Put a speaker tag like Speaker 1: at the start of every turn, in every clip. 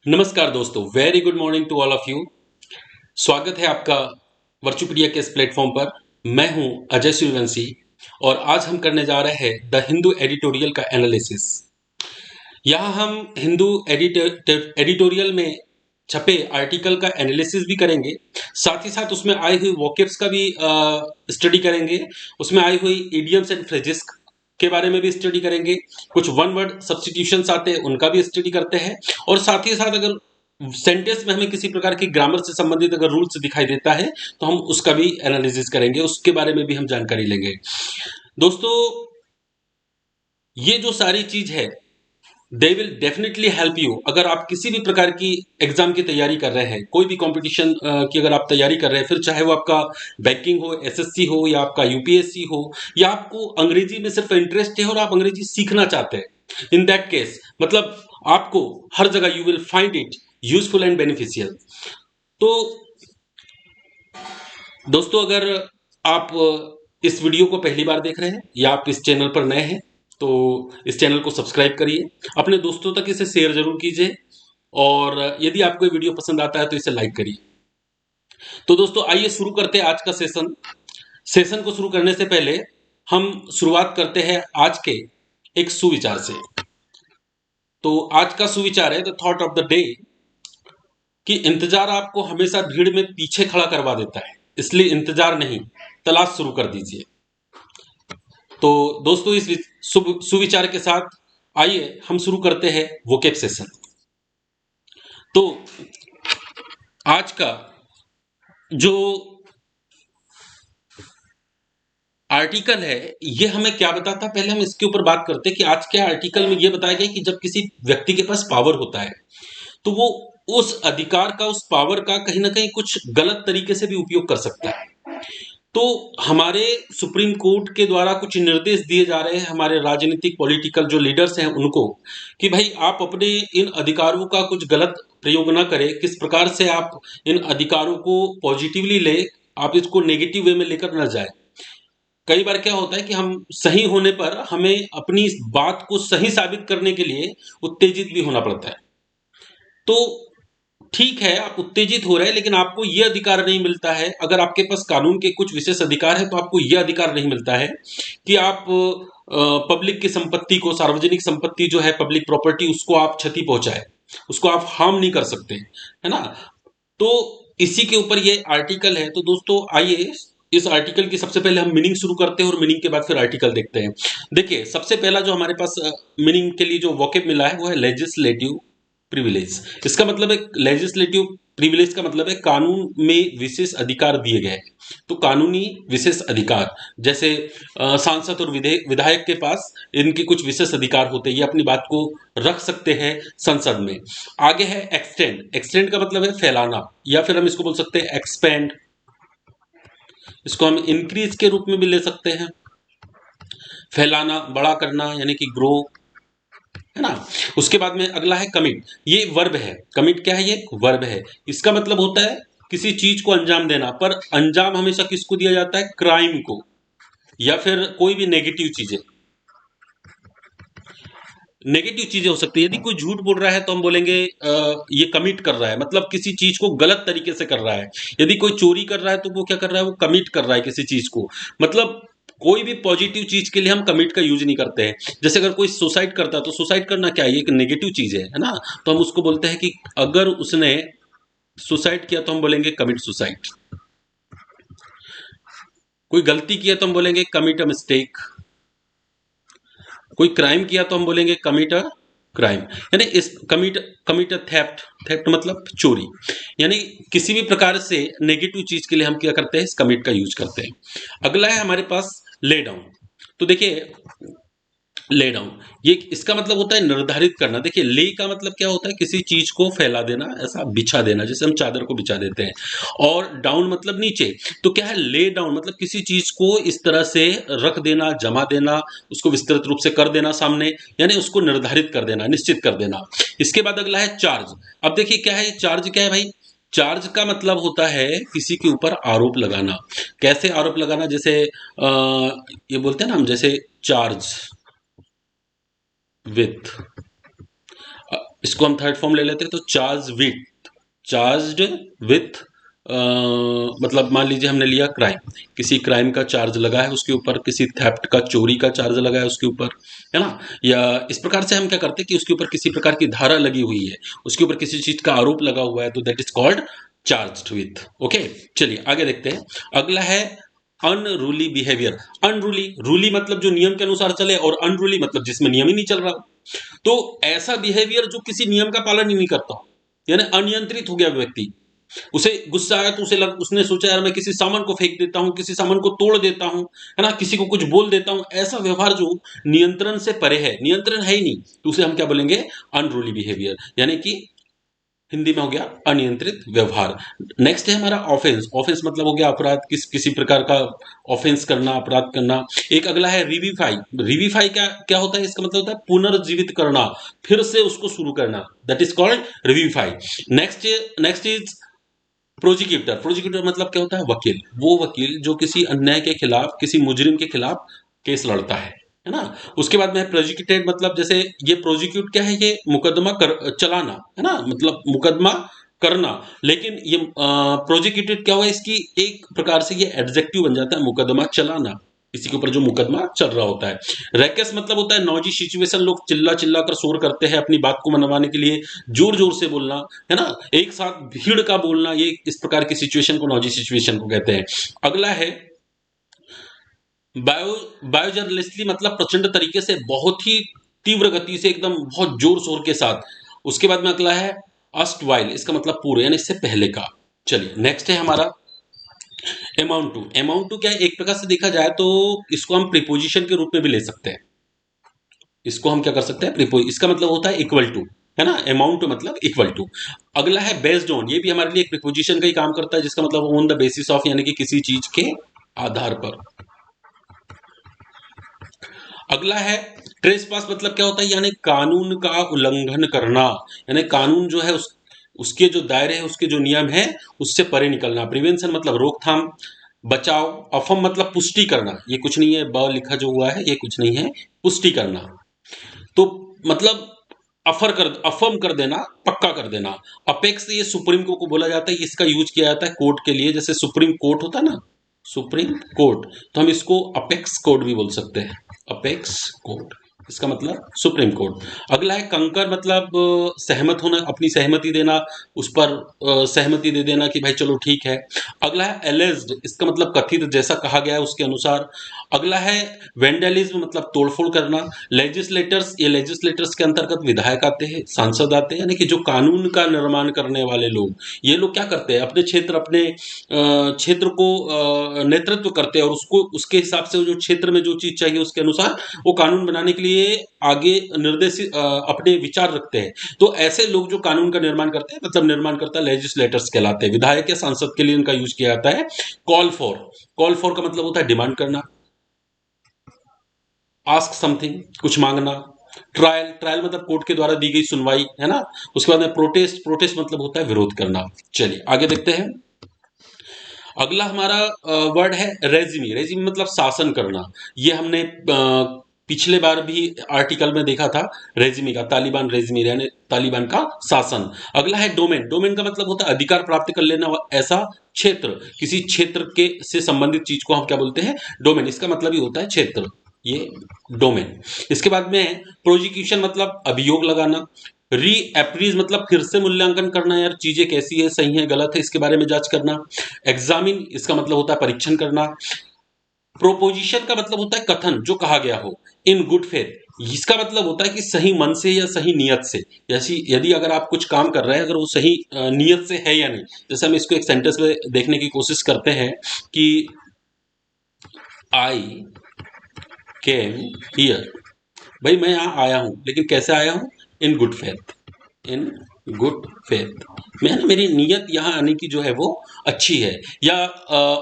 Speaker 1: नमस्कार दोस्तों, very good morning to all of you. स्वागत है आपका वर्चुपीडिया के इस प्लेटफॉर्म पर। मैं हूं अजय सूर्यवंशी और आज हम करने जा रहे हैं द हिंदू एडिटोरियल का एनालिसिस। यहाँ हम हिंदू एडिटोरियल में छपे आर्टिकल का एनालिसिस भी करेंगे, साथ ही साथ उसमें आई हुई वोकेब्स का भी स्टडी करेंगे। उसमें आई हुई इडियम्स एंड फ्रेजेस के बारे में भी स्टडी करेंगे। कुछ वन वर्ड सब्स्टिट्यूशंस आते हैं, उनका भी स्टडी करते हैं। और साथ ही साथ अगर सेंटेंस में हमें किसी प्रकार की ग्रामर से संबंधित अगर रूल्स दिखाई देता है तो हम उसका भी एनालिसिस करेंगे, उसके बारे में भी हम जानकारी लेंगे। दोस्तों, ये जो सारी चीज है they will definitely help you. अगर आप किसी भी प्रकार की एग्जाम की तैयारी कर रहे हैं, कोई भी कंपटीशन की अगर आप तैयारी कर रहे हैं, फिर चाहे वो आपका बैंकिंग हो, एसएससी हो या आपका यूपीएससी हो, या आपको अंग्रेजी में सिर्फ इंटरेस्ट है और आप अंग्रेजी सीखना चाहते हैं, इन दैट केस मतलब आपको हर जगह you will find it useful and beneficial. तो दोस्तों, अगर आप इस वीडियो को पहली बार देख रहे हैं या आप इस चैनल पर नए हैं तो इस चैनल को सब्सक्राइब करिए, अपने दोस्तों तक इसे शेयर जरूर कीजिए और यदि आपको ये वीडियो पसंद आता है तो इसे लाइक करिए। तो दोस्तों, आइए शुरू करते हैं आज का सेशन को शुरू करने से पहले हम शुरुआत करते हैं आज के एक सुविचार से। तो आज का सुविचार है the thought of the day कि इंतजार आपको हमेशा भीड़ में पीछे खड़ा करवा देता है, इसलिए इंतजार नहीं, तलाश शुरू कर दीजिए। तो दोस्तों, इस सुविचार के साथ आइए हम शुरू करते हैं वोकेब सेशन। तो आज का जो आर्टिकल है ये हमें क्या बताता है, पहले हम इसके ऊपर बात करते हैं कि आज के आर्टिकल में ये बताया गया कि जब किसी व्यक्ति के पास पावर होता है तो वो उस अधिकार का, उस पावर का कहीं ना कहीं कुछ गलत तरीके से भी उपयोग कर सकता है। तो हमारे सुप्रीम कोर्ट के द्वारा कुछ निर्देश दिए जा रहे हैं हमारे राजनीतिक पॉलिटिकल जो लीडर्स हैं उनको, कि भाई आप अपने इन अधिकारों का कुछ गलत प्रयोग ना करें। किस प्रकार से आप इन अधिकारों को पॉजिटिवली ले, आप इसको नेगेटिव वे में लेकर न जाए। कई बार क्या होता है कि हम सही होने पर हमें अपनी इस बात को सही साबित करने के लिए उत्तेजित भी होना पड़ता है। तो ठीक है, आप उत्तेजित हो रहे हैं, लेकिन आपको यह अधिकार नहीं मिलता है। अगर आपके पास कानून के कुछ विशेष अधिकार है तो आपको यह अधिकार नहीं मिलता है कि आप पब्लिक की संपत्ति को, सार्वजनिक संपत्ति जो है पब्लिक प्रॉपर्टी, उसको आप क्षति पहुंचाए, उसको आप हार्म नहीं कर सकते, है ना। तो इसी के ऊपर ये आर्टिकल है। तो दोस्तों, आइए इस आर्टिकल की सबसे पहले हम मीनिंग शुरू करते हैं और मीनिंग के बाद फिर आर्टिकल देखते हैं। देखिए, सबसे पहला जो हमारे पास मीनिंग के लिए जो वोकेब मिला है वो है लेजिस्लेटिव प्रिविलेज। इसका मतलब है, लेजिस्लेटिव प्रिविलेज का मतलब है कानून में विशेष अधिकार दिए गए। तो कानूनी विशेष अधिकार, जैसे सांसद और विधायक के पास इनके कुछ विशेष अधिकार होते हैं, ये अपनी बात को रख सकते हैं संसद में। आगे है एक्सटेंड। एक्सटेंड का मतलब है फैलाना, या फिर हम इसको बोल सकते हैं एक्सपेंड। इसको हम इंक्रीज के रूप में भी ले सकते हैं। फैलाना, बड़ा करना, यानी कि ग्रो, है ना। उसके बाद में अगला है कमिट। ये वर्ब है। कमिट क्या है? ये वर्ब है। इसका मतलब होता है किसी चीज को अंजाम देना, पर अंजाम हमेशा किसको दिया जाता है? क्राइम को, या फिर कोई भी नेगेटिव चीजें। नेगेटिव चीजें हो सकती है। यदि कोई झूठ बोल रहा है तो हम बोलेंगे ये कमिट कर रहा है, मतलब किसी चीज को गलत तरीके से कर रहा है। यदि कोई चोरी कर रहा है तो वो क्या कर रहा है? वो कमिट कर रहा है किसी चीज को। मतलब कोई भी पॉजिटिव चीज के लिए हम कमिट का यूज नहीं करते हैं। जैसे अगर कोई सुसाइड करता है तो सुसाइड करना क्या है? एक नेगेटिव चीज है ना। तो हम उसको बोलते हैं कि अगर उसने सुसाइड किया तो हम बोलेंगे कमिट सुसाइड। कोई गलती किया तो हम बोलेंगे कमिट अ मिस्टेक। कोई क्राइम किया तो हम बोलेंगे कमिट अ क्राइम, यानी इस कमिट अ थेफ्ट। थेफ्ट मतलब चोरी। यानी किसी भी प्रकार से नेगेटिव चीज के लिए हम क्या करते हैं? इस कमिट का यूज करते हैं। अगला है हमारे पास ले डाउन। तो देखिए, ले डाउन, ये इसका मतलब होता है निर्धारित करना। देखिए, ले का मतलब क्या होता है? किसी चीज को फैला देना, ऐसा बिछा देना, जैसे हम चादर को बिछा देते हैं। और डाउन मतलब नीचे। तो क्या है? ले डाउन मतलब किसी चीज को इस तरह से रख देना, जमा देना, उसको विस्तृत रूप से कर देना सामने, यानी उसको निर्धारित कर देना, निश्चित कर देना। इसके बाद अगला है चार्ज। अब देखिए क्या है चार्ज? क्या है भाई? चार्ज का मतलब होता है किसी के ऊपर आरोप लगाना। कैसे आरोप लगाना? जैसे ये बोलते हैं ना हम, जैसे चार्ज विथ, इसको हम थर्ड फॉर्म ले लेते हैं, तो चार्ज्ड विथ मतलब मान लीजिए हमने लिया क्राइम, किसी क्राइम का चार्ज लगा है उसके ऊपर, किसी थेफ्ट का, चोरी का चार्ज लगा है उसके ऊपर, है ना। या इस प्रकार से हम क्या करते हैं कि उसके ऊपर किसी प्रकार की धारा लगी हुई है, उसके ऊपर किसी चीज का आरोप लगा हुआ है, तो that is called charged with. Okay, चलिए आगे देखते हैं। अगला है अनरूली बिहेवियर। अनरूली, रूली मतलब जो नियम के अनुसार चले, और अनरूली मतलब जिसमें नियम ही नहीं चल रहा। तो ऐसा बिहेवियर जो किसी नियम का पालन ही नहीं करता, यानी अनियंत्रित हो गया व्यक्ति। उसे गुस्सा आया तो उसने सोचा यार मैं किसी सामान को फेंक देता हूं, किसी सामान को तोड़ देता हूं, है ना, किसी को कुछ बोल देता हूं। ऐसा व्यवहार जो नियंत्रण से परे है, नियंत्रण है ही नहीं, तो उसे हम क्या बोलेंगे? अनरूली बिहेवियर, यानी कि हिंदी में हो गया अनियंत्रित व्यवहार। नेक्स्ट है हमारा ऑफेंस। ऑफेंस मतलब हो गया अपराध, किसी प्रकार का ऑफेंस करना, अपराध करना। एक अगला है रिवीफाई। रिवीफाई क्या क्या होता है? इसका मतलब होता है पुनर्जीवित करना, फिर से उसको शुरू करना, that is called revivify. Next is prosecutor. Prosecutor मतलब क्या होता है? वकील। वो वकील जो किसी अन्याय के खिलाफ, किसी मुजरिम के खिलाफ केस लड़ता है ना। उसके बाद में प्रोजिक्यूटेड, मतलब जैसे ये प्रोजिक्यूट क्या है? ये मुकदमा चलाना, है ना, मतलब मुकदमा करना। लेकिन ये प्रोजिक्यूटेड क्या हुआ? इसकी एक प्रकार से ये एडजेक्टिव बन जाता है, मुकदमा चलाना, किसी के ऊपर जो मुकदमा चल रहा होता है। रैकेस मतलब होता है नॉजी सिचुएशन, लोग चिल्ला चिल्ला कर शोर करते हैं अपनी बात को मनवाने के लिए, जोर जोर से बोलना, है ना, एक साथ भीड़ का बोलना, ये इस प्रकार की सिचुएशन को नॉजी सिचुएशन को कहते हैं। अगला है बायो मतलब प्रचंड तरीके से, बहुत ही तीव्र गति से, एकदम बहुत जोर शोर के साथ। उसके बाद में अगला है अस्टवाइल, इसका मतलब पूर्व, यानी इससे पहले का। चलिए नेक्स्ट है हमारा अमाउंट टू। अमाउंट टू क्या है? एक प्रकार से देखा जाए तो इसको हम प्रीपोजिशन के रूप में भी ले सकते हैं। इसको हम क्या कर सकते हैं? प्रीपोज, इसका मतलब होता है इक्वल टू, है ना, अमाउंट टू मतलब इक्वल टू। अगला है बेस्ड ऑन। ये भी हमारे लिए एक प्रीपोजिशन का ही काम करता है, जिसका मतलब ऑन द बेसिस ऑफ, यानी कि किसी चीज के आधार पर। अगला है ट्रेसपास। मतलब क्या होता है? यानी कानून का उल्लंघन करना, यानी कानून जो है उसके जो दायरे हैं, उसके जो नियम है, उससे परे निकलना। प्रिवेंशन मतलब रोकथाम, बचाव। अफम मतलब पुष्टि करना, ये कुछ नहीं है, ब लिखा जो हुआ है ये कुछ नहीं है, पुष्टि करना। तो मतलब अफर्म कर देना, पक्का कर देना। अपेक्स ये सुप्रीम कोर्ट को बोला जाता है, इसका यूज किया जाता है कोर्ट के लिए, जैसे सुप्रीम कोर्ट होता है ना, सुप्रीम कोर्ट, तो हम इसको अपेक्स कोर्ट भी बोल सकते हैं, अपेक्स कोर्ट, इसका मतलब सुप्रीम कोर्ट। अगला है कंकर, मतलब सहमत होना, अपनी सहमति देना, उस पर सहमति दे देना कि भाई चलो ठीक है। अगला है एलेज्ड, इसका मतलब कथित, जैसा कहा गया है उसके अनुसार। अगला है वेंडलिज्म, मतलब तोड़फोड़ करना। लेजिस्लेटर्स, ये लेजिस्लेटर्स के अंतर्गत विधायक आते हैं, सांसद आते हैं, यानी कि जो कानून का निर्माण करने वाले लोग, ये लोग क्या करते हैं? अपने क्षेत्र, अपने क्षेत्र को नेतृत्व करते हैं, और उसको उसके हिसाब से जो क्षेत्र में जो चीज चाहिए उसके अनुसार वो कानून बनाने के लिए आगे निर्देशित अपने विचार रखते हैं। तो ऐसे लोग जो कानून का निर्माण करते हैं, मतलब निर्माण करता है, लेजिस्लेटर्स कहलाते हैं। विधायक या सांसद के लिए इनका यूज किया जाता है कॉल फॉर। कॉल फॉर का मतलब होता है डिमांड करना, आस्क समथिंग, कुछ मांगना। ट्रायल, ट्रायल मतलब कोर्ट के द्वारा दी गई सुनवाई, है ना। उसके बाद में प्रोटेस्ट, प्रोटेस्ट मतलब होता है विरोध करना। चलिए आगे देखते हैं। अगला हमारा वर्ड है रेजिमी। रेजिमी मतलब शासन करना। ये हमने पिछले बार भी आर्टिकल में देखा था, रेजिमी का, तालिबान रेजिमी, यानी तालिबान का शासन। अगला है डोमेन। डोमेन का मतलब होता है अधिकार प्राप्त कर लेना, ऐसा क्षेत्र, किसी क्षेत्र के से संबंधित चीज को हम क्या बोलते हैं? डोमेन। इसका मतलब ही होता है क्षेत्र, ये डोमेन। इसके बाद में प्रोजिक्यूशन मतलब अभियोग लगाना। री एप्रीज मतलब फिर से मूल्यांकन करना, यार चीजें कैसी है, सही है गलत है, इसके बारे में जांच करना। एग्जामिन, इसका मतलब होता है परीक्षण करना। प्रोपोजिशन का मतलब होता है कथन, जो कहा गया हो। इन गुड फेथ, इसका मतलब होता है कि सही मन से या सही नियत से। जैसी यदि अगर आप कुछ काम कर रहे हैं, अगर वो सही नियत से है या नहीं। जैसे हम इसको एक सेंटेंस में देखने की कोशिश करते हैं कि आई केम हियर, भाई मैं यहाँ आया हूं, लेकिन कैसे आया हूं? In good faith, in good faith, मैंने, मेरी नीयत यहाँ आने की जो है वो अच्छी है। या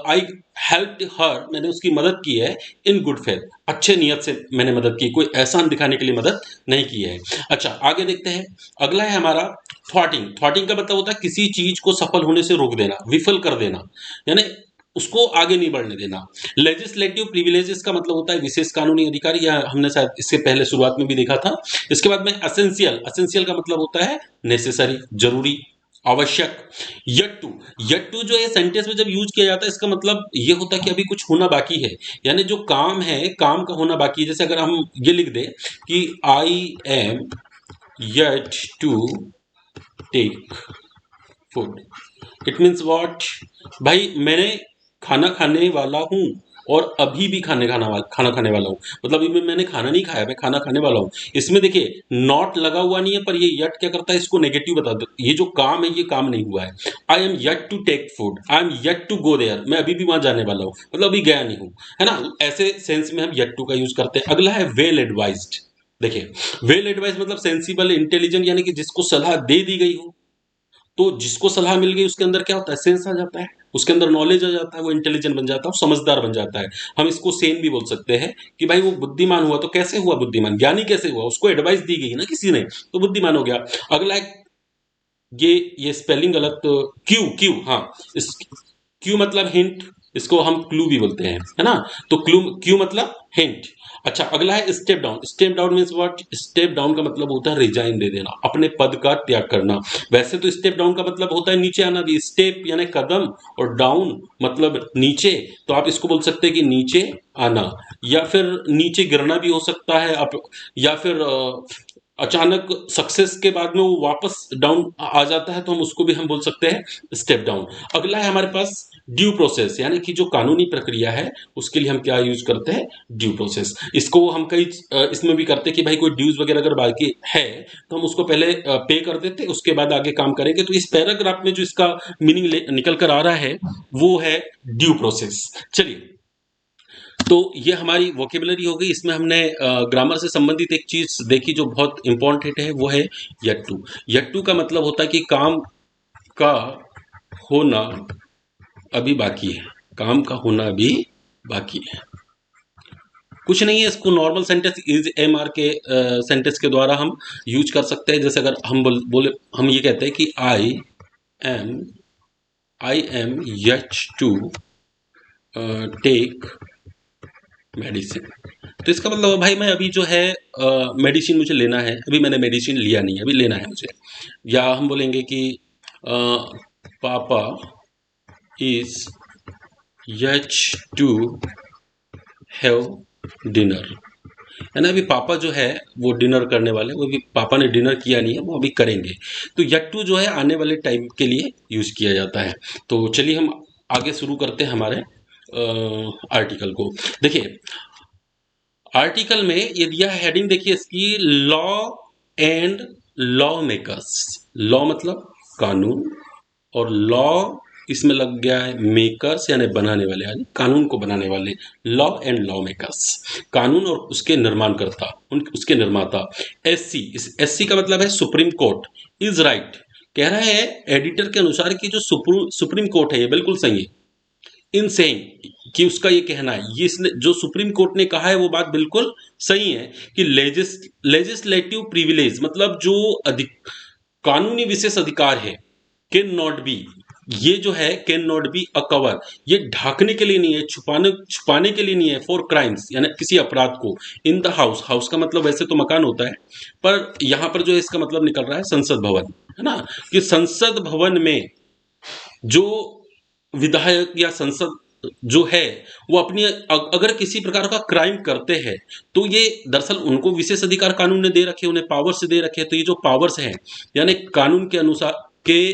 Speaker 1: आई हेल्प्ड हर, मैंने उसकी मदद की है इन गुड फेथ, अच्छे नियत से मैंने मदद की, कोई एहसान दिखाने के लिए मदद नहीं की है। अच्छा आगे देखते हैं। अगला है हमारा थ्वाटिंग। थ्वाटिंग का मतलब होता है किसी चीज को सफल होने से रोक देना, विफल कर देना, यानी उसको आगे नहीं बढ़ने देना। लेजिस्लेटिव प्रिविलेजेस का मतलब होता है विशेष कानूनी अधिकार, या हमने शायद इससे पहले शुरुआत में भी देखा था। इसके बाद में असेंशियल, असेंशियल का मतलब होता है नेसेसरी, जरूरी, आवश्यक। यट टू जो है सेंटेंस में जब यूज किया जाता है, इसका मतलब ये होता है कि अभी कुछ होना बाकी है, यानी जो काम है, काम का होना बाकी है। जैसे अगर हम ये लिख दें कि I am yet to take food, it means what, भाई मैंने खाना खाने वाला हूँ और अभी भी खाना खाने वाला हूँ, मतलब अभी मैंने खाना नहीं खाया, मैं खाना खाने वाला हूँ। इसमें देखिए नॉट लगा हुआ नहीं है, पर ये यट क्या करता है, इसको नेगेटिव बता दो, ये जो काम है ये काम नहीं हुआ है। I am yet to take food, I am yet to go there, मैं अभी भी वहां जाने वाला हूँ, मतलब अभी गया नहीं हूँ, है ना। ऐसे सेंस में हम येट टू का यूज करते हैं। अगला है वेल एडवाइज्ड। देखिए वेल एडवाइज मतलब सेंसिबल, इंटेलिजेंट, यानी कि जिसको सलाह दे दी गई हो। तो जिसको सलाह मिल गई उसके अंदर क्या होता है, सेंस आ जाता है, उसके अंदर नॉलेज आ जाता है, वो इंटेलिजेंट बन जाता है, वो समझदार बन जाता है। हम इसको सेन भी बोल सकते हैं कि भाई वो बुद्धिमान हुआ। तो कैसे हुआ बुद्धिमान, ज्ञानी कैसे हुआ, उसको एडवाइस दी गई ना किसी ने, तो बुद्धिमान हो गया। अगला है, ये स्पेलिंग गलत, क्यू, क्यू, हाँ, इस क्यू मतलब हिंट, इसको हम क्लू भी बोलते हैं, है ना। तो क्यू मतलब हिंट। अच्छा अगला है step down. Step down means what, step down का मतलब होता है रिजाइन दे देना, अपने पद का त्याग करना। वैसे तो स्टेप डाउन का मतलब होता है नीचे आना भी, स्टेप यानी कदम, और डाउन मतलब नीचे। तो आप इसको बोल सकते हैं कि नीचे आना, या फिर नीचे गिरना भी हो सकता है आप, या फिर अचानक सक्सेस के बाद में वो वापस डाउन आ जाता है, तो हम उसको भी हम बोल सकते हैं स्टेप डाउन। अगला है हमारे पास ड्यू प्रोसेस, यानी कि जो कानूनी प्रक्रिया है उसके लिए हम क्या यूज करते हैं, ड्यू प्रोसेस। इसको हम कई इसमें भी करते हैं कि भाई कोई ड्यूज वगैरह अगर बाकी है तो हम उसको पहले पे कर देते, उसके बाद आगे काम करेंगे। तो इस पैराग्राफ में जो इसका मीनिंग निकल कर आ रहा है वो है ड्यू प्रोसेस। चलिए, तो ये हमारी वोकेबलरी हो गई। इसमें हमने ग्रामर से संबंधित एक चीज देखी जो बहुत इंपॉर्टेंट है, वो है यट्टू। यट्टू का मतलब होता है कि काम का होना अभी बाकी है, काम का होना अभी बाकी है। कुछ नहीं है, इसको normal sentence is am are के सेंटेंस के द्वारा हम यूज कर सकते हैं। जैसे अगर हम बोले, हम ये कहते हैं कि am I am yet to take medicine. तो इसका मतलब भाई मैं अभी जो है मेडिसिन मुझे लेना है, अभी मैंने मेडिसिन लिया नहीं है, अभी लेना है मुझे। या हम बोलेंगे कि पापा is H to have dinner, है ना। अभी पापा जो है वो डिनर करने वाले, वो अभी पापा ने डिनर किया नहीं है, वो अभी करेंगे। तो यट टू जो है आने वाले टाइम के लिए यूज किया जाता है। तो चलिए हम आगे शुरू करते हैं हमारे आर्टिकल को। देखिए आर्टिकल में ये दिया है हेडिंग, देखिए इसकी, law and law makers. Law मतलब कानून, और लॉ इसमें लग गया है मेकर्स यानी बनाने वाले, यानी कानून को बनाने वाले। लॉ एंड लॉ मेकर्स, कानून और उसके निर्माणकर्ता, उसके निर्माता। एससी, इस एससी का मतलब है सुप्रीम कोर्ट। इज राइट, कह रहा है एडिटर के अनुसार कि जो सुप्रीम कोर्ट है ये बिल्कुल सही है। इन सेइंग, कि उसका ये कहना है, ये इसने जो सुप्रीम कोर्ट ने कहा है वो बात बिल्कुल सही है कि लेजिस्लेटिव प्रिविलेज मतलब जो कानूनी विशेष अधिकार है, कैन नॉट बी, ये जो है can not be a cover, ये ढाकने के लिए नहीं है, छुपाने के लिए नहीं है, फॉर क्राइम्स यानी किसी अपराध को। इन द हाउस, हाउस का मतलब वैसे तो मकान होता है, पर यहां पर जो है इसका मतलब निकल रहा है संसद भवन, है ना। कि संसद भवन में जो विधायक या संसद जो है वो अपनी अगर किसी प्रकार का क्राइम करते हैं, तो ये दरअसल उनको विशेष अधिकार कानून ने दे रखे, उन्हें पावर्स दे रखे। तो ये जो पावर्स हैं यानी कानून के अनुसार के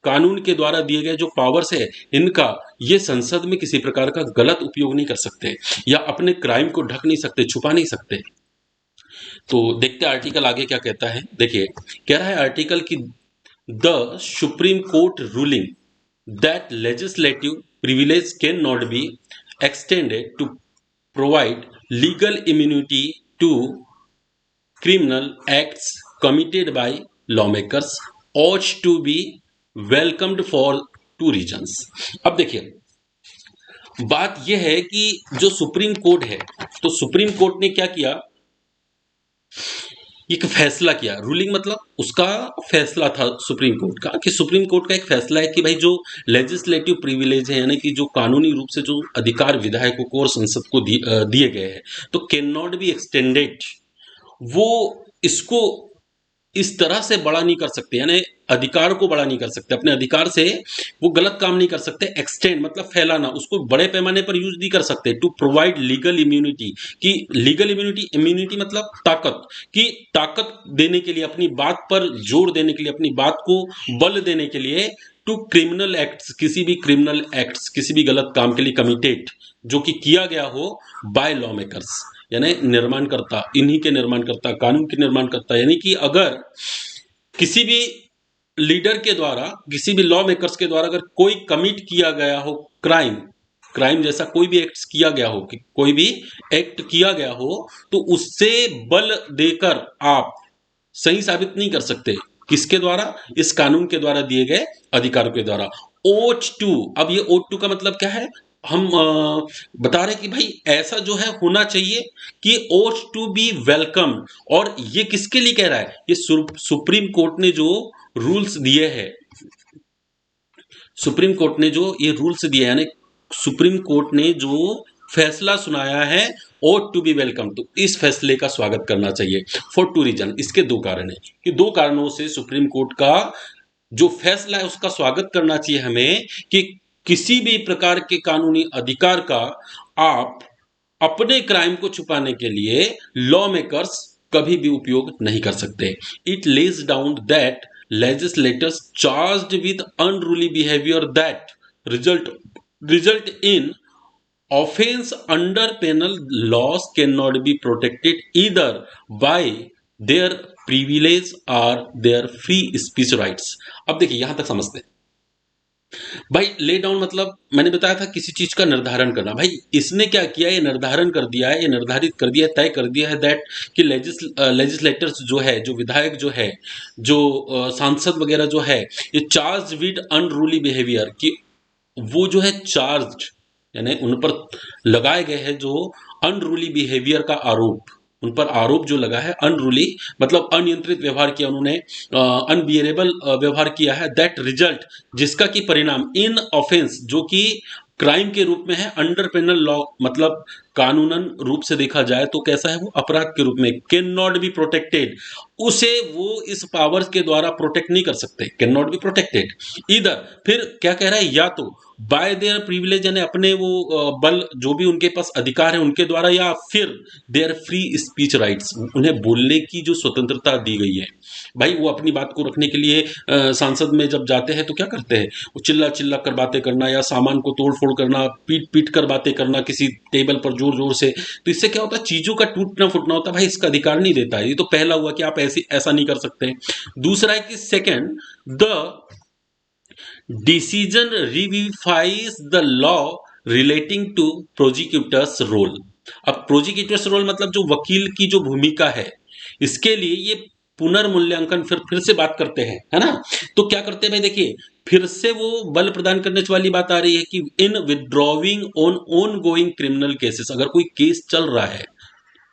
Speaker 1: कानून के द्वारा दिए गए जो पावर्स है, इनका ये संसद में किसी प्रकार का गलत उपयोग नहीं कर सकते, या अपने क्राइम को ढक नहीं सकते, छुपा नहीं सकते। तो देखते आर्टिकल आगे क्या कहता है। देखिए कह रहा है आर्टिकल की, the supreme court ruling that legislative privilege cannot be extended to provide legal immunity to criminal acts committed by lawmakers ought to be welcomed for two reasons। अब देखिए बात यह है कि जो सुप्रीम कोर्ट है, तो सुप्रीम कोर्ट ने क्या किया, एक फैसला किया, रूलिंग मतलब उसका फैसला था सुप्रीम कोर्ट का, कि सुप्रीम कोर्ट का एक फैसला है कि भाई जो लेजिस्लेटिव प्रिविलेज है, यानी कि जो कानूनी रूप से जो अधिकार विधायकों को और संसद को दिए गए हैं, तो कैन नॉट बी एक्सटेंडेड, वो इसको इस तरह से बड़ा नहीं कर सकते, यानी अधिकार को बड़ा नहीं कर सकते, अपने अधिकार से वो गलत काम नहीं कर सकते। एक्सटेंड मतलब फैलाना, उसको बड़े पैमाने पर यूज नहीं कर सकते। टू प्रोवाइड लीगल इम्यूनिटी, कि लीगल इम्यूनिटी, इम्यूनिटी मतलब ताकत, कि ताकत देने के लिए, अपनी बात पर जोर देने के लिए, अपनी बात को बल देने के लिए, टू क्रिमिनल एक्ट्स, किसी भी क्रिमिनल एक्ट्स, किसी भी गलत काम के लिए कमिटेड, जो कि किया गया हो बाय लॉ मेकर्स, यानी निर्माणकर्ता, इन्हीं के निर्माणकर्ता, कानून के निर्माणकर्ता, यानी कि अगर किसी भी लीडर के द्वारा, किसी भी लॉ मेकर्स के द्वारा अगर कोई कमिट किया गया हो क्राइम, क्राइम जैसा कोई भी एक्ट किया गया हो, कि कोई भी एक्ट किया गया हो, तो उससे बल देकर आप सही साबित नहीं कर सकते। किसके द्वारा? इस कानून के द्वारा दिए गए अधिकारों के द्वारा। ओट टू, अब ये ओट टू का मतलब क्या है? हम बता रहे कि भाई ऐसा जो है होना चाहिए कि ओट टू बी वेलकम। और ये किसके लिए कह रहा है? ये सुप्रीम कोर्ट ने जो रूल्स दिए हैं, सुप्रीम कोर्ट ने जो ये रूल्स दिए, यानी सुप्रीम कोर्ट ने जो फैसला सुनाया है, ओट टू बी वेलकम, तो इस फैसले का स्वागत करना चाहिए। फॉर टू रीजन, इसके दो कारण है, कि दो कारणों से सुप्रीम कोर्ट का जो फैसला है उसका स्वागत करना चाहिए हमें, कि किसी भी प्रकार के कानूनी अधिकार का आप अपने क्राइम को छुपाने के लिए लॉ मेकर्स कभी भी उपयोग नहीं कर सकते। It lays down that legislators charged with unruly behavior that result in offense under penal laws cannot be protected either by their privilege or their free speech rights। अब देखिए यहां तक समझते हैं भाई। ले डाउन मतलब मैंने बताया था किसी चीज का निर्धारण करना। भाई इसने क्या किया? ये निर्धारण कर दिया है, ये निर्धारित कर दिया है, तय कर दिया है दैट कि लेजिस्लेटर्स जो है, जो विधायक जो है, जो सांसद वगैरह जो है, ये चार्ज विद अनरूली बिहेवियर, कि वो जो है चार्ज, यानी उन पर लगाए गए हैं जो अनरूली बिहेवियर का आरोप, उन पर आरोप जो लगा है अनरूली मतलब अनियंत्रित व्यवहार किया उन्होंने, अनबियरेबल व्यवहार किया है, दैट रिजल्ट जिसका कि परिणाम, इन ऑफेंस जो कि क्राइम के रूप में है, अंडर पेनल लॉ मतलब कानूनन रूप से देखा जाए तो कैसा है वो? अपराध के रूप में, कैन नॉट बी प्रोटेक्टेड, उसे वो इस पावर के द्वारा प्रोटेक्ट नहीं कर सकते, कैन नॉट बी प्रोटेक्टेड इधर। फिर क्या कह रहा है? या तो बाय देयर प्रिविलेज, यानी अपने वो बल, जो भी उनके पास अधिकार है उनके द्वारा, या फिर देयर फ्री स्पीच राइट्स, उन्हें बोलने की जो स्वतंत्रता दी गई है। भाई वो अपनी बात को रखने के लिए सांसद में जब जाते हैं तो क्या करते हैं? वो चिल्ला चिल्ला कर बातें करना, या सामान को तोड़ फोड़ करना, पीट पीट कर बातें करना किसी टेबल पर जोर जोर से, तो इससे क्या होता है? चीजों का टूटना फूटना होता है। भाई इसका अधिकार नहीं देता है। ये तो पहला हुआ कि आप ऐसा नहीं कर सकते। दूसरा है कि second, the decision revivifies the law relating to prosecutor's role. अब प्रोसिक्यूटर्स रोल मतलब जो वकील की जो भूमिका है, इसके लिए ये पुनर्मूल्यांकन फिर से बात करते हैं, है ना? तो क्या करते हैं भाई? देखिए फिर से वो बल प्रदान करने वाली बात आ रही है कि in withdrawing on ongoing criminal cases, अगर कोई केस चल रहा है,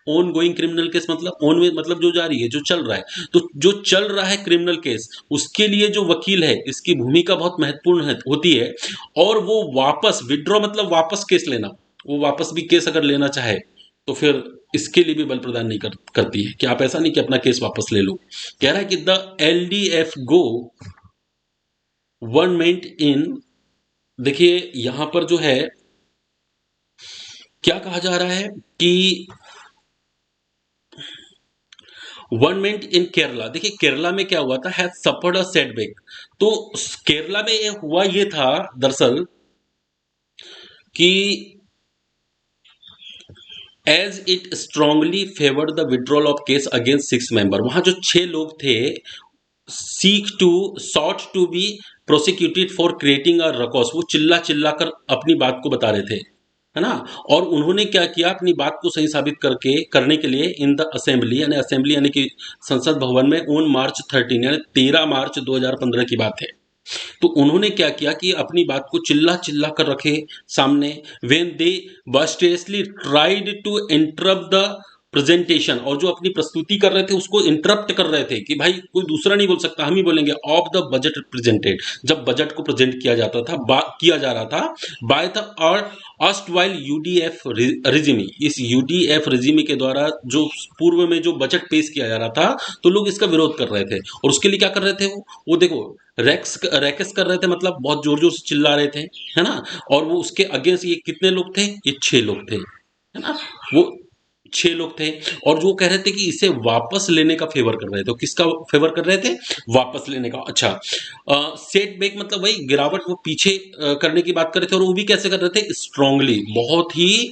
Speaker 1: ऑन गोइंग क्रिमिनल केस मतलब ऑन में मतलब जो जारी है, जो चल रहा है, तो जो चल रहा है क्रिमिनल केस, उसके लिए जो वकील है इसकी भूमिका बहुत महत्वपूर्ण होती है। और वो वापस, विड्रॉ मतलब वापस केस लेना, वो वापस भी केस अगर लेना चाहे तो फिर इसके लिए भी बल प्रदान नहीं करती है, कि आप ऐसा नहीं कि अपना केस वापस ले लो। कह रहा है कि द LDF गो वन मेंट इन, देखिए यहां पर जो है क्या कहा जा रहा है कि वन मेंट इन केरला, देखिए केरला में क्या हुआ था? Has suffered a setback. तो केरला में ये हुआ, ये था दरअसल कि as it strongly favoured the withdrawal of case against 6 member, वहां जो 6 लोग थे sought to be prosecuted for creating a ruckus, वो चिल्ला चिल्ला कर अपनी बात को बता रहे थे, है ना? और उन्होंने क्या किया? अपनी बात को सही साबित करने के लिए इन द असेंबली, यानी कि संसद भवन में, ऑन March 13 यानी 13 मार्च 2015 की बात है। तो उन्होंने क्या किया कि अपनी बात को चिल्ला चिल्ला कर रखे सामने, when they boisterously tried to interrupt the presentation और जो अपनी प्रस्तुति कर रहे थे उसको इंटरप्ट कर रहे थे कि भाई कोई दूसरा नहीं बोल सकता, हम ही बोलेंगे। ऑफ द बजट प्रेजेंटेड, जब बजट को प्रेजेंट किया जाता था, किया जा रहा था बाय द अर्स्टवाइल यूडीएफ रिजिमी, इस यूडीएफ रिजिमी के द्वारा जो पूर्व में जो बजट पेश किया जा रहा था, तो लोग इसका विरोध कर रहे थे। और उसके लिए क्या कर रहे थे वो देखो रैकेस कर रहे थे, मतलब बहुत जोर जोर से चिल्ला रहे थे, है ना। और वो उसके अगेंस्ट ये कितने लोग थे, ये 6 लोग थे, है ना। वो 6 लोग थे और जो कह रहे थे कि इसे वापस लेने का फेवर कर रहे थे। तो किसका फेवर कर रहे थे, वापस लेने का। अच्छा, सेट बैक मतलब वही गिरावट, वो पीछे करने की बात कर रहे थे। और वो भी कैसे कर रहे थे, स्ट्रांगली, बहुत ही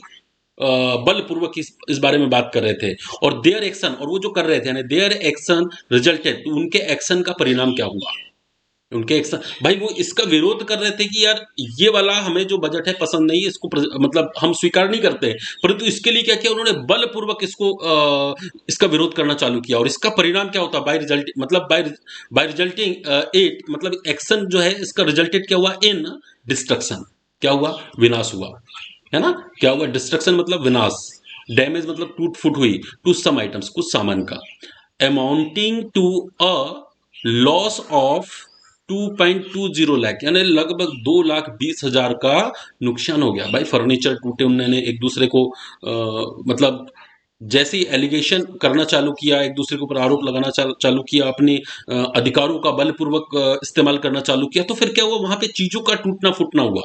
Speaker 1: बलपूर्वक इस बारे में बात कर रहे थे। और देयर एक्शन, और वो जो कर रहे थे यानी देयर एक्शन रिजल्टेड, उनके एक्शन का परिणाम क्या हुआ, उनके एक्शन, भाई वो इसका विरोध कर रहे थे कि यार ये वाला हमें जो बजट है पसंद नहीं है, इसको मतलब हम स्वीकार नहीं करते। परंतु इसके लिए क्या किया उन्होंने, बलपूर्वक इसको इसका विरोध करना चालू किया। और इसका परिणाम क्या होता, बाय रिजल्ट मतलब बाय रिजल्टिंग इट, मतलब एक्शन जो है इसका रिजल्टेड क्या हुआ, इन डिस्ट्रक्शन, क्या हुआ, विनाश हुआ, है ना। क्या हुआ, डिस्ट्रक्शन मतलब विनाश, डैमेज मतलब टूट फूट हुई, टू सम आइटम्स, कुछ सामान का, amounting to a loss of 2.20 lakh, यानी लगभग 2,20,000 का नुकसान हो गया। भाई फर्नीचर टूटे, उन्होंने एक दूसरे को मतलब जैसे ही एलिगेशन करना चालू किया, एक दूसरे के ऊपर आरोप लगाना चालू किया, अपने अधिकारों का बलपूर्वक इस्तेमाल करना चालू किया, तो फिर क्या हुआ, वहां पे चीजों का टूटना फूटना हुआ।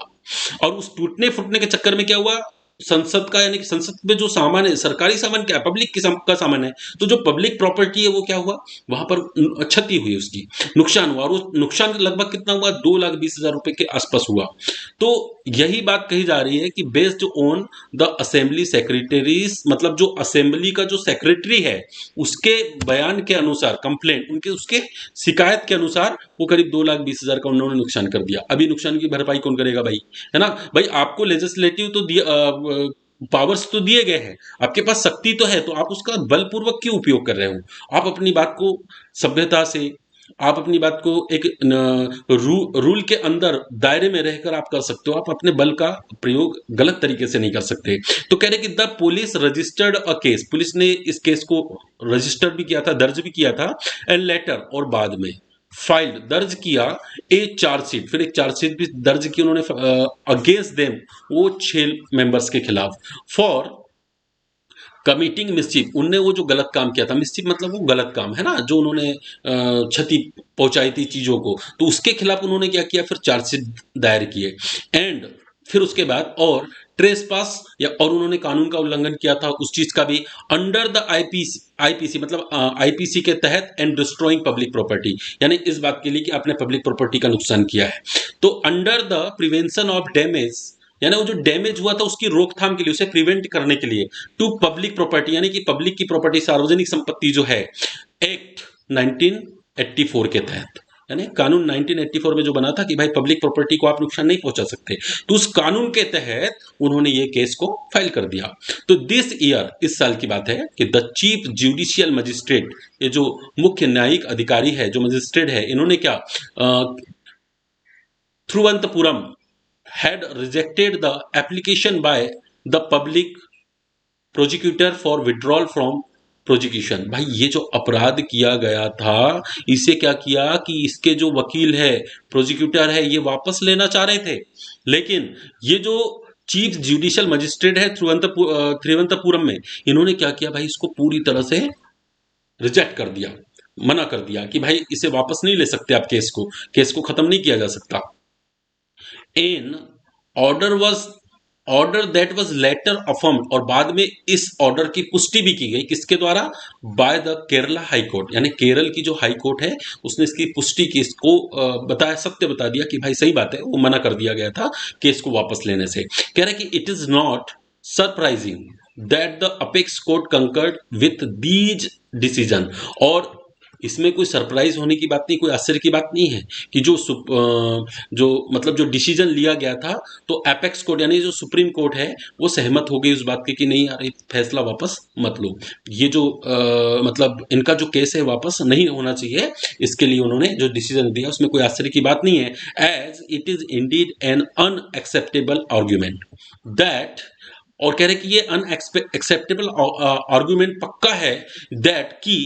Speaker 1: और उस टूटने फूटने के चक्कर में क्या हुआ, संसद का, यानी कि संसद में जो सामान है, सरकारी सामान क्या है, पब्लिक का सामान है, तो जो पब्लिक प्रॉपर्टी है वो क्या हुआ, वहां पर क्षति हुई, उसकी नुकसान हुआ। और वो नुकसान लगभग कितना हुआ, 2,20,000 रुपए के आसपास हुआ। तो यही बात कही जा रही है कि based on the assembly secretaries, मतलब जो असेंबली का जो सेक्रेटरी है उसके बयान के अनुसार, कंप्लेंट उनके उसके शिकायत के अनुसार, वो करीब 2,20,000 का उन्होंने नुकसान कर दिया। अभी नुकसान की भरपाई कौन करेगा भाई, है ना। भाई आपको लेजिस्लेटिव तो दिया, पावर्स तो दिए गए हैं, आपके पास शक्ति तो है, तो आप उसका बलपूर्वक क्यों उपयोग कर रहे हो। आप अपनी बात को सभ्यता से, आप अपनी बात को एक रूल के अंदर दायरे में रहकर आप कर सकते हो, आप अपने बल का प्रयोग गलत तरीके से नहीं कर सकते। तो कह रहे कि the police registered a case, police ने इस केस को रजिस्टर भी किया था, दर्ज भी किया था, एंड लेटर, और बाद में फाइल्ड, दर्ज किया, ए चार्जशीट, फिर एक चार्जशीट भी दर्ज की उन्होंने अगेंस्ट देम, वो 6 मेंबर्स के खिलाफ, फॉर कमिटिंग मिस्चिफ, उनने वो जो गलत काम किया था, मिस्चिफ मतलब वो गलत काम है ना, जो उन्होंने क्षति पहुंचाई थी चीजों को, तो उसके खिलाफ उन्होंने क्या किया, फिर चार्जशीट दायर किए। एंड फिर उसके बाद और ट्रेस पास, या और उन्होंने कानून का उल्लंघन किया था उस चीज का भी, अंडर द आईपीसी मतलब आईपीसी के तहत, एंड डिस्ट्रॉइंग पब्लिक प्रॉपर्टी, यानी इस बात के लिए कि आपने पब्लिक प्रॉपर्टी का नुकसान किया है। तो under the prevention of damage, यानी वो जो डैमेज हुआ था उसकी रोकथाम के लिए, उसे प्रिवेंट करने के लिए, टू पब्लिक प्रॉपर्टी, यानी कि पब्लिक की प्रॉपर्टी, सार्वजनिक संपत्ति जो है, एक्ट 1984 के तहत, यानी कानून 1984 में जो बना था कि भाई पब्लिक प्रॉपर्टी को आप नुकसान नहीं पहुंचा सकते, तो उस कानून के तहत उन्होंने ये केस को फाइल कर दिया। तो दिस ईयर, इस साल की बात है, कि द चीफ जुडिशियल मजिस्ट्रेट, ये जो मुख्य न्यायिक अधिकारी है, जो मजिस्ट्रेट है, इन्होंने क्या, Thiruvananthapuram had rejected the application by the public prosecutor for withdrawal from prosecution. भाई ये जो अपराध किया गया था, इसे क्या किया कि इसके जो वकील है, प्रोसिक्यूटर है, ये वापस लेना चाह रहे थे, लेकिन ये जो चीफ जुडिशियल मजिस्ट्रेट है तिरुवनंतपुरम में, इन्होंने क्या किया भाई, इसको पूरी तरह से रिजेक्ट कर दिया, मना कर दिया कि भाई इसे वापस नहीं ले सकते आप, केस को खत्म नहीं किया जा सकता। In order that was later affirmed, और बाद में इस ऑर्डर की पुष्टि भी की गई, किसके द्वारा, by the Kerala high court, यानी केरल की जो हाई कोर्ट है उसने इसकी पुष्टि की, इसको बताया, सत्य बता दिया कि भाई सही बात है, वो मना कर दिया गया था केस को वापस लेने से। कह रहा है कि it is not surprising that the apex court conquered with these decision, और इसमें कोई सरप्राइज होने की बात नहीं, कोई आश्चर्य की बात नहीं है कि जो मतलब जो डिसीजन लिया गया था, तो एपेक्स कोर्ट यानी जो सुप्रीम कोर्ट है वो सहमत हो गई उस बात की कि नहीं यार, ये फैसला वापस मत लो, ये जो मतलब इनका जो केस है वापस नहीं होना चाहिए, इसके लिए उन्होंने जो डिसीजन दिया उसमें कोई आश्चर्य की बात नहीं है। As it is indeed an unacceptable argument that और कह रहे कि ये अनएक्सेप्टेबल आर्गुमेंट पक्का है दैट कि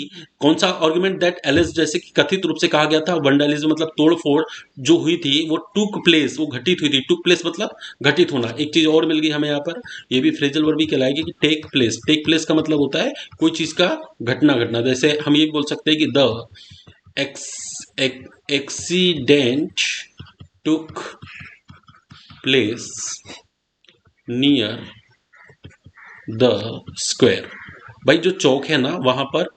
Speaker 1: कौन सा आर्गुमेंट दैट एलिस जैसे कि कथित रूप से कहा गया था वंडलिज्म मतलब तोड़फोड़ जो हुई थी वो टुक प्लेस वो घटित हुई थी। टुक प्लेस मतलब घटित होना। एक चीज और मिल गई हमें यहाँ पर, ये भी फ्रेजल वर्ब भी कहलाएगी कि टेक प्लेस। टेक प्लेस का मतलब होता है कोई चीज का घटना घटना। जैसे हम ये बोल सकते हैं कि the accident took place near the square. भाई जो चौक है ना वहां पर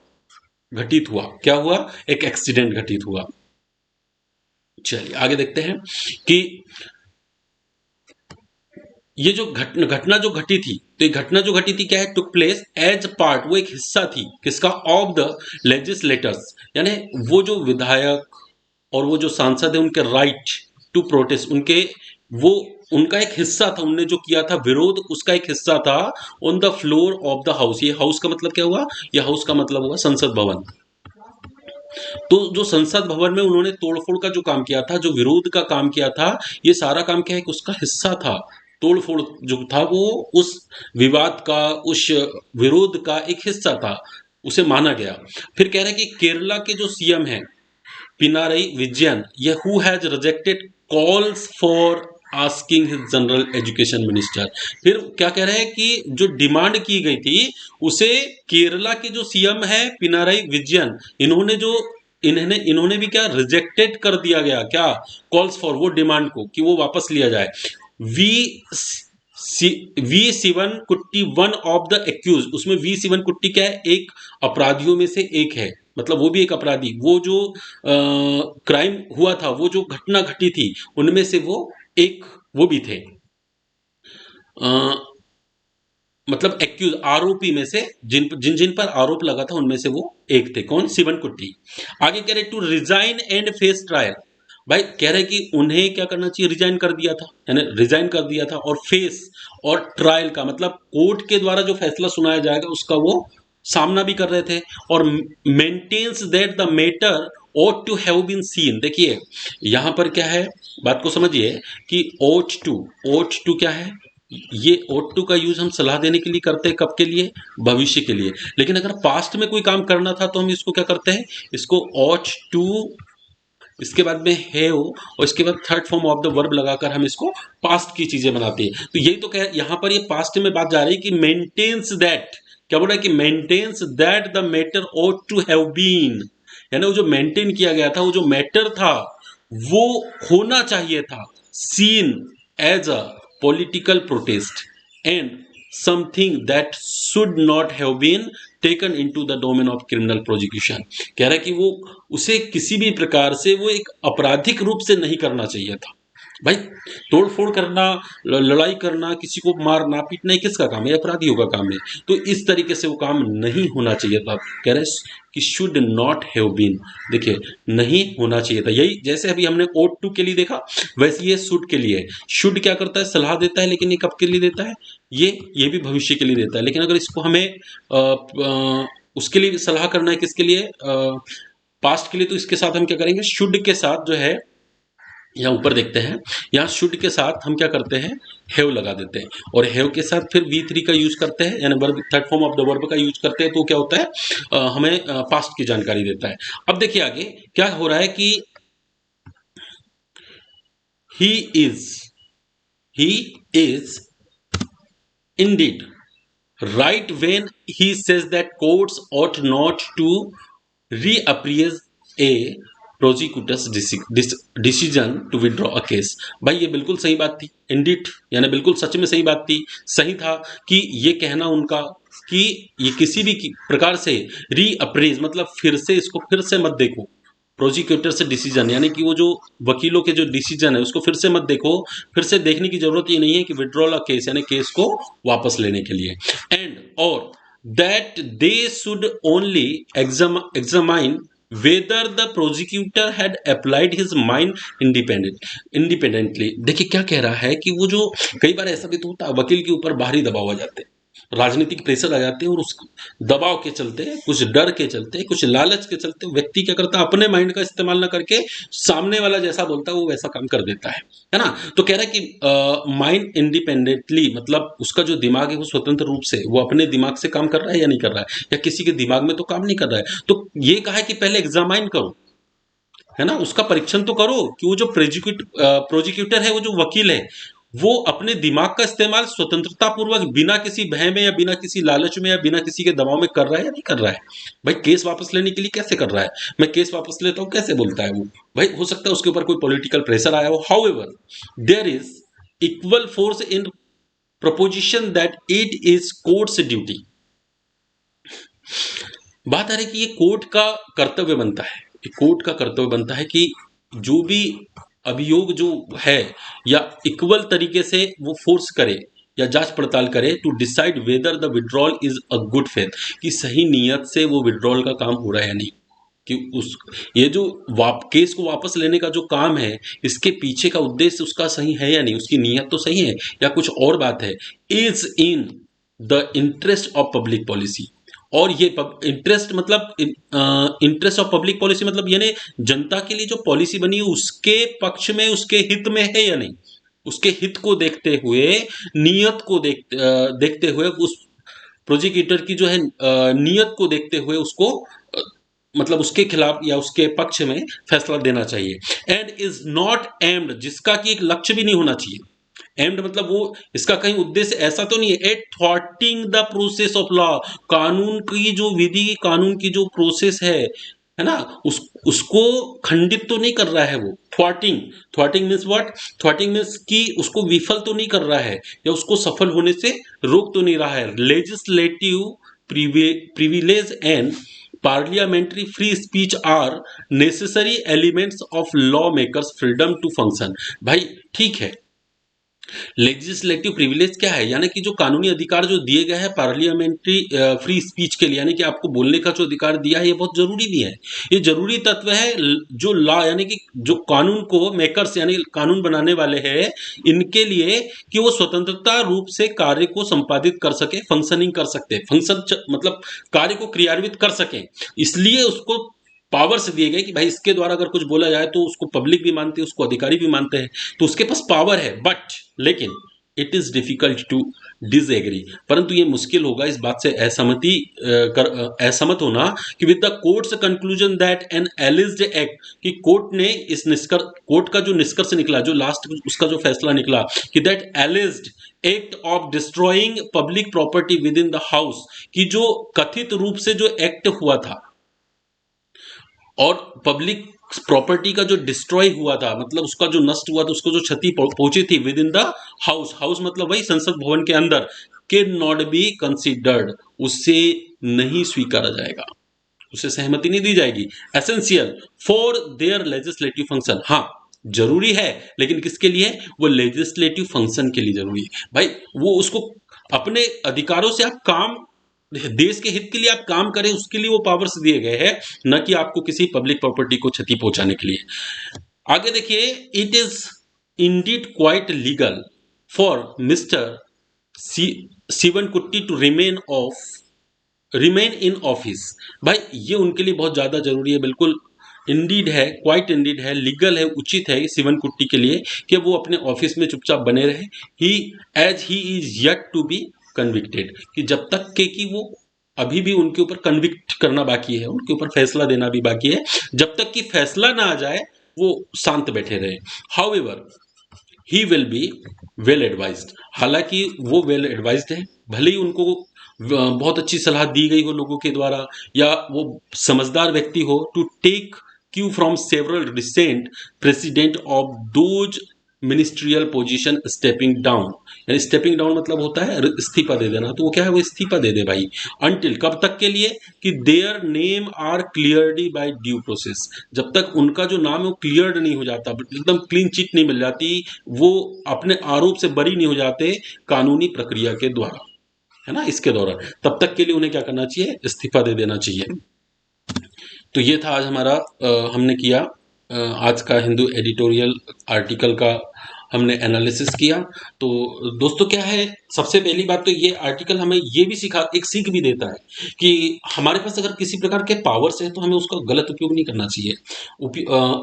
Speaker 1: घटित हुआ, क्या हुआ, एक एक्सीडेंट घटित हुआ। चलिए आगे देखते हैं कि ये जो घटना जो घटी थी, तो ये घटना जो घटी थी क्या है, टुक प्लेस एज पार्ट, वो एक हिस्सा थी किसका, ऑफ द लेजिस्लेटर्स, यानी वो जो विधायक और वो जो सांसद है उनके राइट टू प्रोटेस्ट, उनके वो उनका एक हिस्सा था, उनने जो किया था विरोध उसका एक हिस्सा था on the floor of the house. ये हाउस का मतलब क्या हुआ, ये हाउस का मतलब हुआ संसद भवन। तो जो संसद भवन में उन्होंने तोड़फोड़ का जो काम किया था, जो विरोध का काम किया था, ये सारा काम क्या है कि उसका हिस्सा था। तोड़फोड़ जो था वो उस विवाद का, उस विरोध का एक हिस्सा था, उसे माना गया। फिर कह रहे हैं कि केरला के जो सीएम हैं पिनारई विजयन, ये who has rejected calls for asking his general education minister. फिर क्या कह रहे हैं कि जो डिमांड की गई थी उसे केरला के जो सीएम है पिनारई विजयन, इन्होंने भी क्या रिजेक्टेड कर दिया गया, क्या कॉल्स फॉर, वो डिमांड को कि वो वापस लिया जाए। वी वी सिवन कुट्टी वन ऑफ द एक्यूज, उसमें वी सिवन कुट्टी क्या है, एक अपराधियों में से एक है, मतलब वो भी एक अपराधी, वो जो क्राइम हुआ था, वो जो घटना घटी थी उनमें से वो एक वो भी थे, मतलब एक्यूज आरोपी में से, जिन जिन जिन पर आरोप लगा था उनमें से वो एक थे, कौन, सिवन कुट्टी। आगे कह रहे to resign and face trial. भाई कह रहे कि उन्हें क्या करना चाहिए, रिजाइन कर दिया था, यानी रिजाइन कर दिया था, और फेस और ट्रायल का मतलब कोर्ट के द्वारा जो फैसला सुनाया जाएगा उसका वो सामना भी कर रहे थे। और maintains that the matter ought to have been seen। देखिए यहां पर क्या है, बात को समझिए कि ought to क्या है, ये ought to का यूज हम सलाह देने के लिए करते हैं, कब के लिए, भविष्य के लिए। लेकिन अगर पास्ट में कोई काम करना था तो हम इसको क्या करते हैं, इसको ought to, इसके बाद में हैव, और इसके बाद third form of the verb लगाकर हम इसको पास्ट की चीजें बनाते हैं। तो यही तो कह, यहां पर ये पास्ट में बात जा रही है कि मेंटेन्स दैट, क्या बोल रहा है कि maintains that the matter ought to have been, यानी वो जो मेंटेन किया गया था, वो जो मैटर था वो होना चाहिए था, seen as a political protest and something that should not have been taken into the domain of criminal prosecution. कह रहा है कि वो उसे किसी भी प्रकार से वो एक आपराधिक रूप से नहीं करना चाहिए था। भाई तोड़फोड़ करना, लड़ाई करना, किसी को मारना पीटना, किसका काम है, अपराधियों का काम है। तो इस तरीके से वो काम नहीं होना चाहिए था। कह रहे कि शुड नॉट हैव बीन, देखिए नहीं होना चाहिए था। यही जैसे अभी हमने ought to के लिए देखा, वैसे ये शुड के लिए। शुड क्या करता है, सलाह देता है, लेकिन ये कब के लिए देता है, ये भी भविष्य के लिए देता है। लेकिन अगर इसको हमें उसके लिए सलाह करना है, किसके लिए, पास्ट के लिए, तो इसके साथ हम क्या करेंगे, शुड के साथ जो है, यहाँ ऊपर देखते हैं, यहाँ शुड के साथ हम क्या करते हैं, हैव लगा देते हैं, और हैव के साथ फिर V3 का यूज करते हैं, यानी verb, third form of the verb का यूज करते हैं। तो क्या होता है, हमें पास्ट की जानकारी देता है। अब देखिए आगे क्या हो रहा है कि he is indeed right when he says that courts ought not to reappraise a prosecutor's decision to withdraw a case। भाई ये बिल्कुल सही बात थी, इंडिट यानी बिल्कुल सच में सही बात थी, सही था कि ये कहना उनका कि ये किसी भी प्रकार से रीअप्रेज मतलब फिर से, इसको फिर से मत देखो, प्रोसिक्यूटर से डिसीजन, यानी कि वो जो वकीलों के जो डिसीजन है उसको फिर से मत देखो। फिर से देखने की जरूरत ये नहीं है कि विड्रॉल अ केस, यानी केस को वापस लेने के लिए, एंड और that they should only examine whether the prosecutor had applied his mind independently. देखिए क्या कह रहा है कि वो जो कई बार ऐसा भी तो होता है, वकील के ऊपर बाहरी दबाव आ जाते हैं, राजनीतिक प्रेशर आ जाते हैं और उस दबाव के चलते, कुछ डर के चलते, कुछ लालच के चलते व्यक्ति क्या करता है, अपने माइंड का इस्तेमाल ना करके सामने वाला जैसा बोलता है वो वैसा काम कर देता है ना। तो कह रहा है कि माइंड इंडिपेंडेंटली, मतलब उसका जो दिमाग है वो स्वतंत्र रूप से वो अपने दिमाग से काम कर रहा है या नहीं कर रहा है, या किसी के दिमाग में तो काम नहीं कर रहा है। तो ये कहा है कि पहले एग्जामाइन करो, है ना, उसका परीक्षण तो करो कि वो जो प्रोजिक्यूटर है, वो जो वकील है, वो अपने दिमाग का इस्तेमाल स्वतंत्रता पूर्वक बिना किसी भय में या बिना किसी लालच में या बिना किसी के दबाव में कर रहा है या नहीं कर रहा है। भाई केस वापस लेने के लिए कैसे कर रहा है, मैं केस वापस लेता हूं कैसे बोलता है वो, भाई हो सकता है उसके ऊपर कोई पॉलिटिकल प्रेशर आया हो। However there is equal force in proposition that it is court's duty. बात आ रही है कि ये कोर्ट का कर्तव्य बनता है, कोर्ट का कर्तव्य बनता है कि जो भी अभियोग जो है या इक्वल तरीके से वो फोर्स करे या जांच पड़ताल करे to decide whether the withdrawal is a good faith, कि सही नीयत से वो विड्रॉल का काम हो रहा है या नहीं, कि उस ये जो केस को वापस लेने का जो काम है, इसके पीछे का उद्देश्य उसका सही है या नहीं, उसकी नीयत तो सही है या कुछ और बात है। Is in the interest of public policy, और ये इंटरेस्ट मतलब इंटरेस्ट ऑफ पब्लिक पॉलिसी मतलब यानी जनता के लिए जो पॉलिसी बनी है उसके पक्ष में, उसके हित में है या नहीं, उसके हित को देखते हुए, नियत को देखते हुए, उस प्रोजिक्यूटर की जो है नियत को देखते हुए उसको मतलब उसके खिलाफ या उसके पक्ष में फैसला देना चाहिए। एंड इज नॉट एम्ड, जिसका कि एक लक्ष्य भी नहीं होना चाहिए। एम्ड मतलब वो इसका कहीं उद्देश्य ऐसा तो नहीं है, at thwarting the process of law, कानून की जो विधि, कानून की जो प्रोसेस है ना, उसको खंडित तो नहीं कर रहा है वो। थ्वाटिंग, थ्वाटिंग मीन्स व्हाट, थ्वाटिंग मीन्स कि उसको विफल तो नहीं कर रहा है या उसको सफल होने से रोक तो नहीं रहा है। Legislative privilege and parliamentary free speech are necessary elements of lawmakers freedom to function. भाई ठीक है, लेजिस्लेटिव प्रिविलेज क्या है, यानी कि जो कानूनी अधिकार जो दिए गए हैं पार्लियामेंट्री फ्री स्पीच के लिए, यानी कि आपको बोलने का जो अधिकार दिया है ये बहुत जरूरी भी है, ये जरूरी तत्व है। जो लॉ यानी कि जो कानून को मेकर्स यानी कानून बनाने वाले हैं इनके लिए, कि वो स्वतंत्रता रूप से कार्य को संपादित कर सके, फंक्शनिंग कर सकते, फंक्शन मतलब कार्य को क्रियान्वित कर सके, इसलिए उसको पावर्स दिए गए कि भाई इसके द्वारा अगर कुछ बोला जाए तो उसको पब्लिक भी मानते हैं, उसको अधिकारी भी मानते हैं, तो उसके पास पावर है। बट लेकिन it is difficult to disagree, परंतु ये मुश्किल होगा इस बात से असहमत होना कि with the court's conclusion that an alleged act, कि कोर्ट ने इस कोर्ट का जो निष्कर्ष निकला, जो लास्ट उसका जो फैसला निकला कि that एलिज्ड act of destroying public property with in the house, कि जो कथित रूप से जो एक्ट हुआ था और पब्लिक प्रॉपर्टी का जो डिस्ट्रॉय हुआ था, मतलब उसका जो नष्ट हुआ था, उसको जो क्षति पहुंची थी with in the house, house मतलब वही संसद भवन के अंदर, कैन नॉट बी कंसिडर्ड, उससे नहीं स्वीकारा जाएगा, उसे सहमति नहीं दी जाएगी। Essential for their legislative function, हाँ जरूरी है, लेकिन किसके लिए, वो लेजिस्लेटिव फंक्शन के लिए जरूरी है। भाई वो उसको अपने अधिकारों से आप काम, देश के हित के लिए आप काम करें, उसके लिए वो पावर्स दिए गए हैं, न कि आपको किसी पब्लिक प्रॉपर्टी को क्षति पहुंचाने के लिए। आगे देखिए, it is indeed quite legal for mister Sivankutty to remain in office. भाई ये उनके लिए बहुत ज्यादा जरूरी है, बिल्कुल इंडीड है, क्वाइट इंडीड है, लीगल है, उचित है शिवनकुट्टी के लिए कि वो अपने ऑफिस में चुपचाप बने रहे, he as he is yet to be convicted, कि जब तक के कि वो अभी भी उनके ऊपर कन्विक्ट करना बाकी है, उनके ऊपर फैसला देना भी बाकी है, जब तक कि फैसला ना आ जाए वो शांत बैठे रहे। However he will be well advised, हालांकि वो वेल एडवाइज्ड है, भले ही उनको बहुत अच्छी सलाह दी गई हो लोगों के द्वारा, या वो समझदार व्यक्ति हो, to take cue from several recent president of those ministerial position stepping down, यानी स्टेपिंग डाउन मतलब होता है इस्तीफा दे देना, तो वो क्या है, वो इस्तीफा दे दे भाई। अनटिल कब तक के लिए, कि their name are clearly by due process, जब तक उनका जो नाम है वो क्लियर्ड नहीं हो जाता, एकदम क्लीन चिट नहीं मिल जाती, वो अपने आरोप से बरी नहीं हो जाते कानूनी प्रक्रिया के द्वारा, है ना, इसके दौरान, तब तक के लिए उन्हें क्या करना चाहिए, इस्तीफा दे देना चाहिए। तो ये था आज हमारा हमने किया आज का हिंदू एडिटोरियल आर्टिकल का हमने एनालिसिस किया। तो दोस्तों क्या है, सबसे पहली बात तो ये आर्टिकल हमें ये भी एक सीख भी देता है कि हमारे पास अगर किसी प्रकार के पावर्स है तो हमें उसका गलत उपयोग नहीं करना चाहिए।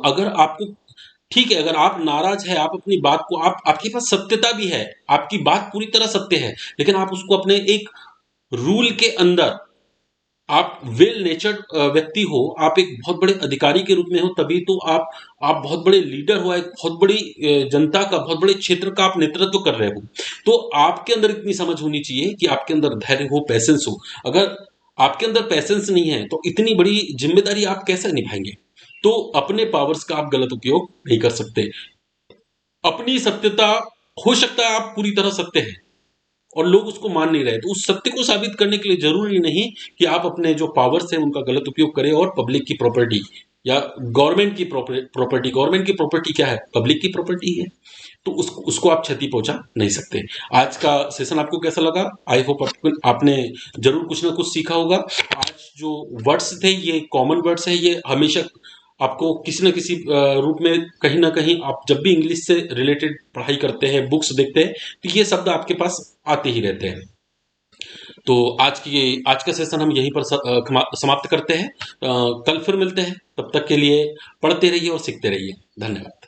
Speaker 1: अगर आपको ठीक है, अगर आप नाराज है, आप अपनी बात को आपके पास सत्यता भी है, आपकी बात पूरी तरह सत्य है, लेकिन आप उसको अपने एक रूल के अंदर, आप वेल नेचर्ड व्यक्ति हो, आप एक बहुत बड़े अधिकारी के रूप में हो, तभी तो आप बहुत बड़े लीडर हो, एक बहुत बड़ी जनता का, बहुत बड़े क्षेत्र का आप नेतृत्व कर रहे हो। तो आपके अंदर इतनी समझ होनी चाहिए कि आपके अंदर धैर्य हो, पैसेंस हो। अगर आपके अंदर पैसेंस नहीं है तो इतनी बड़ी जिम्मेदारी आप कैसे निभाएंगे? तो अपने पावर्स का आप गलत उपयोग नहीं कर सकते। अपनी सत्यता, हो सकता है आप पूरी तरह सत्य हैं और लोग उसको मान नहीं रहे, तो उस सत्य को साबित करने के लिए जरूरी नहीं कि आप अपने जो पावर्स हैं उनका गलत उपयोग करें और पब्लिक की प्रॉपर्टी या गवर्नमेंट की प्रॉपर्टी, गवर्नमेंट की प्रॉपर्टी क्या है? पब्लिक की प्रॉपर्टी है। तो उसको आप क्षति पहुंचा नहीं सकते। आज का सेशन आपको कैसा लगा? आई होप आपने जरूर कुछ ना कुछ सीखा होगा। आज जो वर्ड्स थे ये कॉमन वर्ड्स है, ये हमेशा आपको किसी न किसी रूप में कहीं ना कहीं, आप जब भी इंग्लिश से रिलेटेड पढ़ाई करते हैं, बुक्स देखते हैं, तो ये शब्द आपके पास आते ही रहते हैं। तो आज का सेशन हम यहीं पर समाप्त करते हैं। कल फिर मिलते हैं, तब तक के लिए पढ़ते रहिए और सीखते रहिए। धन्यवाद।